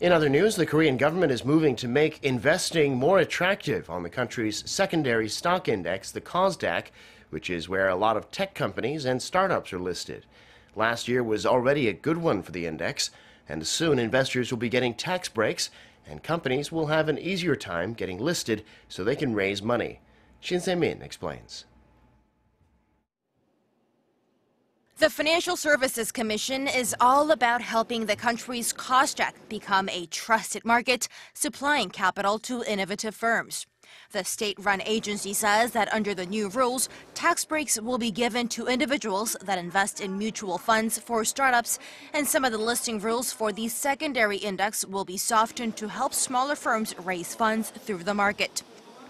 In other news, the Korean government is moving to make investing more attractive on the country's secondary stock index, the KOSDAQ, which is where a lot of tech companies and startups are listed. Last year was already a good one for the index, and soon investors will be getting tax breaks, and companies will have an easier time getting listed so they can raise money. Shin Se-min explains. The Financial Services Commission is all about helping the country's KOSDAQ become a trusted market, supplying capital to innovative firms. The state-run agency says that under the new rules, tax breaks will be given to individuals that invest in mutual funds for startups, and some of the listing rules for the secondary index will be softened to help smaller firms raise funds through the market.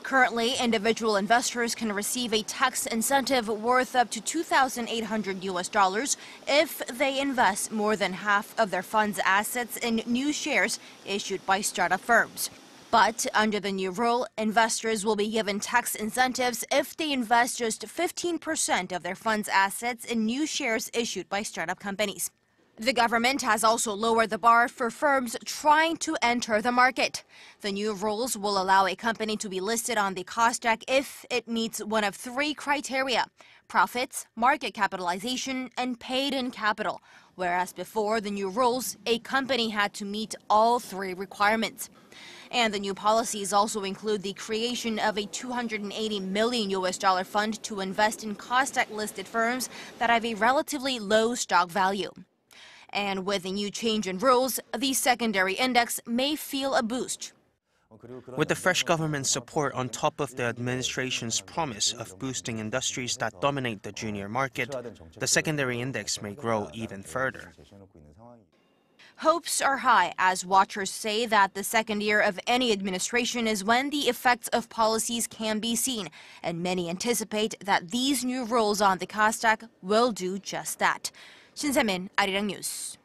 Currently, individual investors can receive a tax incentive worth up to $2,800 if they invest more than half of their fund's assets in new shares issued by startup firms. But under the new rule, investors will be given tax incentives if they invest just 15% of their fund's assets in new shares issued by startup companies. The government has also lowered the bar for firms trying to enter the market. The new rules will allow a company to be listed on the KOSDAQ if it meets one of three criteria: profits, market capitalization, and paid-in capital, whereas before the new rules, a company had to meet all three requirements. And the new policies also include the creation of a $280 million fund to invest in KOSDAQ-listed firms that have a relatively low stock value. And with the new change in rules, the secondary index may feel a boost. With the fresh government support on top of the administration's promise of boosting industries that dominate the junior market, the secondary index may grow even further. Hopes are high as watchers say that the second year of any administration is when the effects of policies can be seen, and many anticipate that these new rules on the KOSDAQ will do just that. Shin Se-min, Arirang News.